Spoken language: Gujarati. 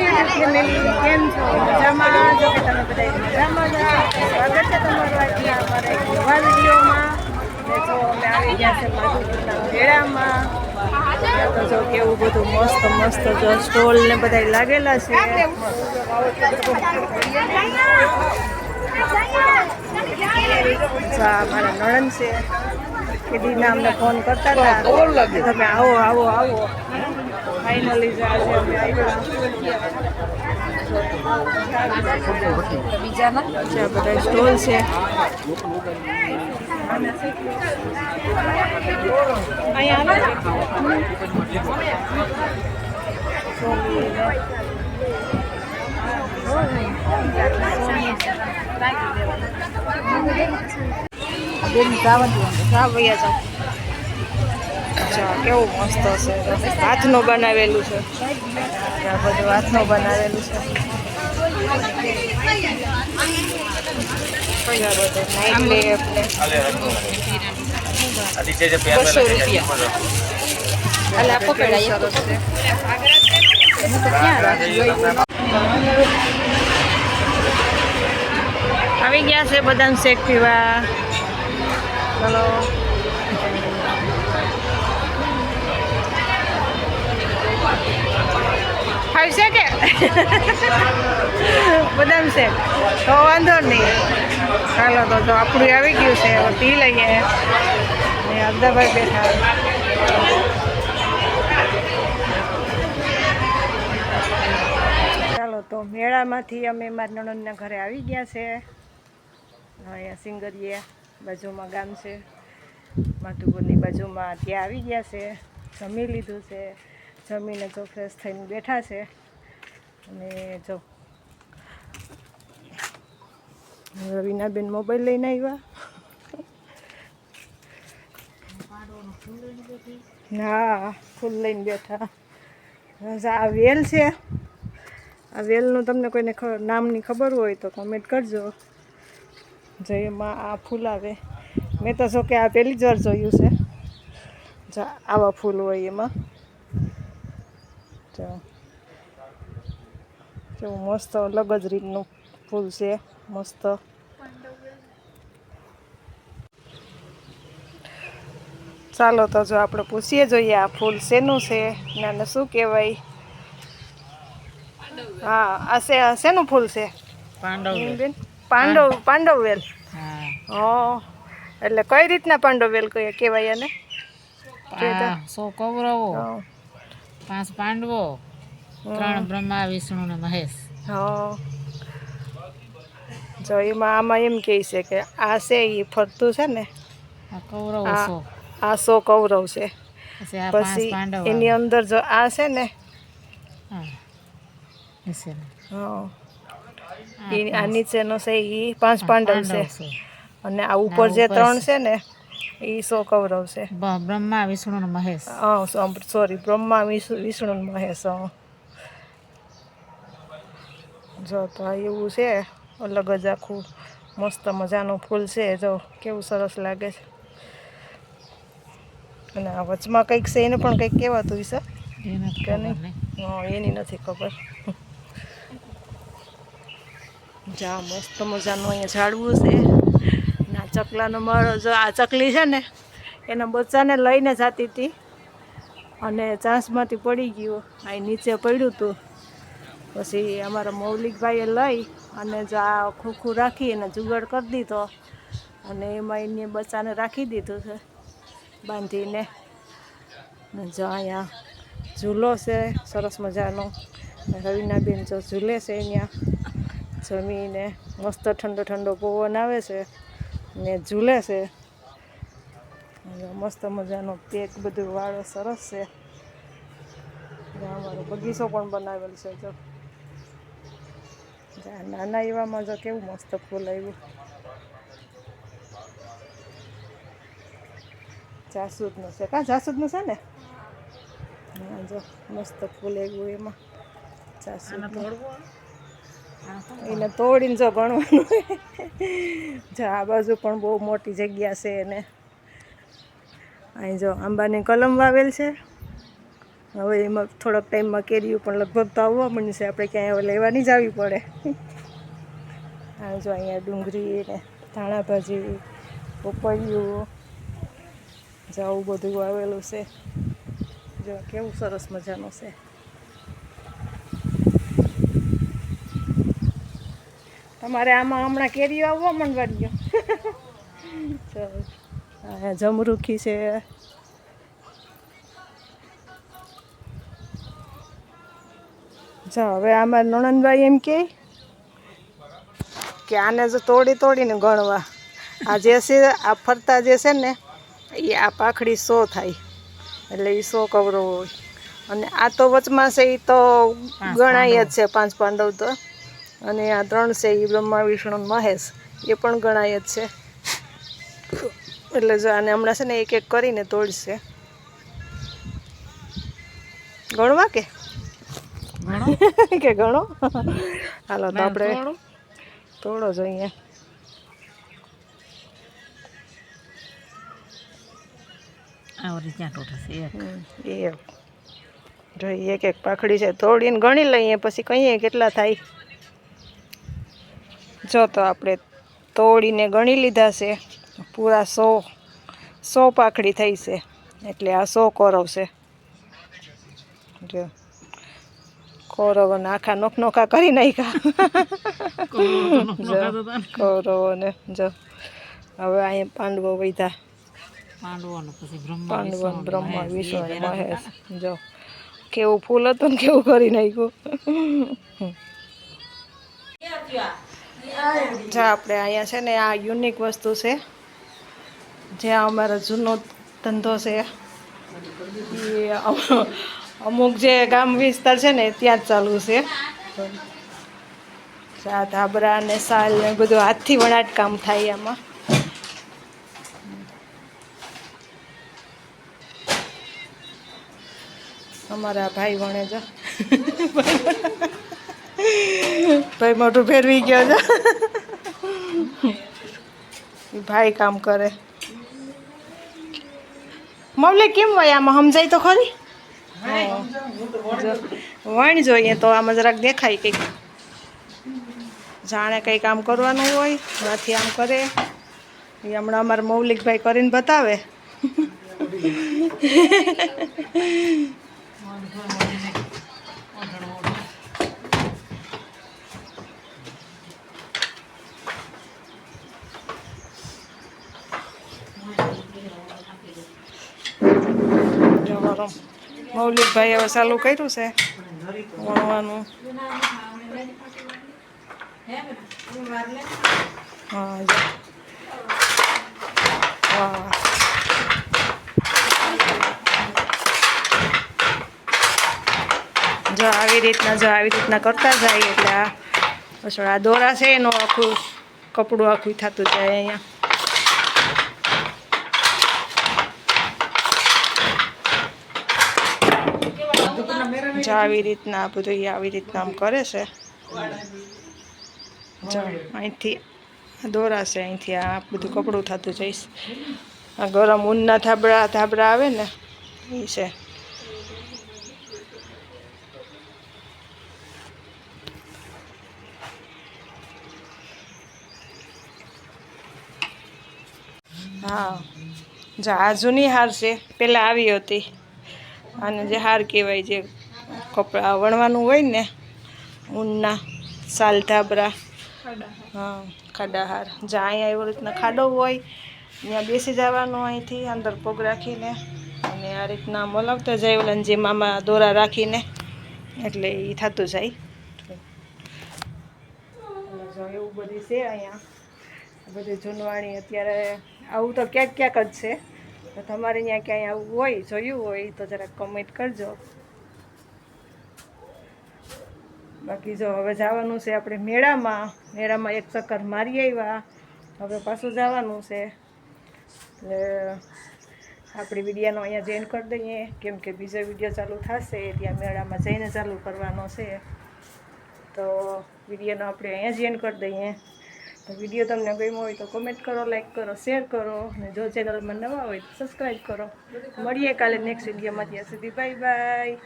યુટ્યુબ ફેમિલી, કેમ છો? મજામાં? જો કે તમે બધા મજામાં જ હશો. સ્વાગત છે તમારું આજના અમારા એક નવા વિડીયોમાં. ને જો અમે આવી ગયા છે માધુપુરના મેળામાં. તો જો કેવું બધું મસ્ત મસ્ત જો સ્ટોલ ને બધા લાગેલા છે. મારા નણંદ છે કે દીના અમને ફોન કરતા હતા તમે આવો આવો આવો. ફાઇનલી આજે અમે આવ્યા. બીજા બધા સ્ટોલ છે. કેવું મસ્ત છે, હાથનું બનાવેલું છે. આ બધું હાથનું બનાવેલું છે. આવી ગયા છે બદામ શેક પીવા. ચલો ખાવશે કે બદામ શેક તો વાંધો નહીં. ચાલો તો આપણું આવી ગયું છે, હવે પી લઈએ. અબ્દાભાઈ બેઠા. ચાલો તો મેળામાંથી અમે મારા નણંદના ઘરે આવી ગયા છે. અહીંયા સિંગરીએ બાજુમાં ગામ છે, માધુપુરની બાજુમાં. ત્યાં આવી ગયા છે, જમી લીધું છે. જમીને જો ફ્રેશ થઈને બેઠા છે. અને જો રવીનાબેન મોબાઈલ લઈને આવ્યા. હા, ફૂલ લઈને બેઠા. આ વેલ છે. આ વેલનું તમને કોઈને નામની ખબર હોય તો કમેન્ટ કરજો. જો એમાં આ ફૂલ આવે. મેં તો જો કે આ પહેલી જ વાર જોયું છે. જો આવા ફૂલ હોય એમાં. જો કેવું મસ્ત અલગ જ રીતનું ફૂલ છે, મસ્ત. ચાલો તો જો આપણે પૂછીએ જોઈએ આ ફૂલ શેનું છે ને આને શું કહેવાય. હા, આ શેનું ફૂલ છે? પાંડવ વેલ. હા, એટલે કઈ રીતના પાંડવ વેલ કહેવાય એને? 100 કૌરવો, 5 પાંડવો, 3 બ્રહ્મા વિષ્ણુ ને મહેશ. હા, જો એમાં આમાં એમ કહે છે કે આ છે એ ફરતું છે ને, કૌરવ આ 100 કૌરવ છે. પછી એની અંદર જો આ છે ને, આ નીચેનો છે એ 5 પાંડવ છે. અને આ ઉપર જે 3 છે ને એ 100 કૌરવ છે. બ્રહ્મા વિષ્ણુ ને મહેશ. સોરી, બ્રહ્મા વિષ્ણુ ને મહેશ. જો તો એવું છે, અલગ જ આખું મસ્ત મજાનું ફૂલ છે. જો કેવું સરસ લાગે છે. અને આ વચમાં કંઈક છે, એને પણ કંઈક કહેવાતું હશે કે નહીં? એની નથી ખબર. જા મસ્ત મજાનું અહીંયા ઝાડવું છે. ના ચકલાનો માળો. જો આ ચકલી છે ને એના બચ્ચાને લઈને જતી હતી અને ચાંસમાંથી પડી ગયું. અહીં નીચે પડ્યું હતું. પછી અમારા મૌલિકભાઈએ લઈ અને જો આ ખોખું રાખી અને જુગાડ કરી દીધો. અને એમાં એને બચ્ચાને રાખી દીધું છે બાંધીને. જો અહીંયા ઝૂલો છે સરસ મજાનો. રવીનાબેન જો ઝૂલે છે અહીંયા જમીને. મસ્ત ઠંડો ઠંડો પવન આવે છે ને ઝૂલે છે. મસ્ત મજાનો પેક બધું વાળો સરસ છે. અમારો બગીચો પણ બનાવેલ છે. જો નાના એવામાં જો કેવું મસ્ત ફૂલ આવ્યું. જાસૂદનું છે. જાસૂદનું છે ને? જો મસ્ત ફૂલ આવ્યું એમાં જાસૂદનું. એને તોડીને જો ગણવાનું. જો આ બાજુ પણ બહુ મોટી જગ્યા છે. એને અહીં જો આંબાની કલમ વાવેલ છે. હવે એમાં થોડોક ટાઈમમાં કેરીઓ પણ લગભગ તો આવવા માંડશે, આપણે ક્યાંય હવે લેવા નહીં જવી પડે. આ જો અહીંયા ડુંગળી ને ધાણા ભાજી, પપૈયું, જો આવું બધું આવેલું છે. જો કેવું સરસ મજાનું છે. તમારે આમાં હમણાં કેરીઓ આવવા માંડવાની. ચાલો અહીંયા જમરૂખી છે. જો હવે આમાં નણંદભાઈ એમ કે આને જો તોડીને ગણવા, આ જે છે આ ફરતા જે છે ને એ આ પાખડી 100 થાય, એટલે એ 100 કવરો હોય. અને આ તો વચમાં છે એ તો ગણાય જ છે 5 પાંડવ તો, અને આ 3 છે એ બ્રહ્મા વિષ્ણુ મહેશ એ પણ ગણાય જ છે. એટલે જો આને હમણાં છે ને એક એક કરીને તોડશે. ગણવા કે ગણો હાલો તો આપણે તોડો જોઈએ. એક એક પાખડી છે તોડીને ગણી લઈએ, પછી કહીએ કેટલા થાય. જો તો આપણે તોડીને ગણી લીધા છે, પૂરા 100 પાખડી થઈ છે, એટલે આ 100 કોરવ છે. જો કૌરવોને આખા નોખા કરી નાખ્યા કૌરવોને. જો હવે અહીંયા પાંડવો વધ્યા, પાંડવો બ્રહ્મા વિષ્ણુ મહેશ. જો કેવું ફૂલ હતું ને કેવું કરી નાખ્યું. જો આપણે અહીંયા છે ને આ યુનિક વસ્તુ છે, જ્યાં અમારો જૂનો ધંધો છે એ અમુક જે ગામ વિસ્તાર છે ને ત્યાં જ ચાલુ છે. આ ધાબરા ને સાલ ને બધું હાથથી વણાટ કામ થાય આમાં. અમારા ભાઈ વણે છે. ભાઈ મોટું ફેરવી ગયો છે. ભાઈ કામ કરે. મવલે કેમ હોય આમાં સમજાય તો ખરી? વણ જોઈએ તો આમાં જરાક દેખાય કંઈક, જાણે કંઈ કામ કરવાનું હોય નથી આમ કરે. એ હમણાં અમારા મૌલિકભાઈ કરીને બતાવે. મૌલિકભાઈ હવે ચાલુ કર્યું છે વણવાનું. હા જો આવી રીતના કરતા જાય એટલે આ પછી આ દોરા છે એનું આખું કપડું આખું થતું જાય અહીંયા. જો આવી રીતના બધું આવી રીતના આમ કરે છે. જો અહીંથી દોરા છે, અહીંથી આ બધું કપડું થતું જઈશ. આ ગરમ ઊનના ધાબળા આવે ને એ છે. હા જો આ જૂની હાર છે, પહેલાં આવી હતી. અને જે હાર કહેવાય, જે કપડાં વણવાનું હોય ને ઊનના સાલ ધાબરા. હા ખાડા હાર. જ્યાં અહીંયા એવી રીતના ખાડો હોય ત્યાં બેસી જવાનું, અહીંથી અંદર પગ રાખીને, અને આ રીતના મલાવતા જાય ઓલા જેમ આમાં દોરા રાખીને, એટલે એ થતું જાય. એવું બધું છે અહીંયા, બધું જૂનવાણી. અત્યારે આવું તો ક્યાંક જ છે. તો તમારે ત્યાં ક્યાંય આવું હોય, જોયું હોય તો જરાક કમેન્ટ કરજો. બાકી જો હવે જવાનું છે આપણે મેળામાં એક ચક્કર મારી આવ્યા. હવે પાછું જવાનું છે, એટલે આપણી વિડીયોનો અહીંયા જોઈન કરી દઈએ, કેમ કે બીજો વિડીયો ચાલુ થશે ત્યાં મેળામાં જઈને ચાલુ કરવાનો છે. તો વિડીયોનો આપણે અહીંયા જોઈન કરી દઈએ. તો વિડીયો તમને ગમ્યો હોય તો કોમેન્ટ કરો, લાઈક કરો, શેર કરો અને જો ચેનલમાં નવા હોય તો સબસ્ક્રાઈબ કરો. મળીએ કાલે નેક્સ્ટ વિડીયોમાં. ત્યાં સુધી બાય બાય.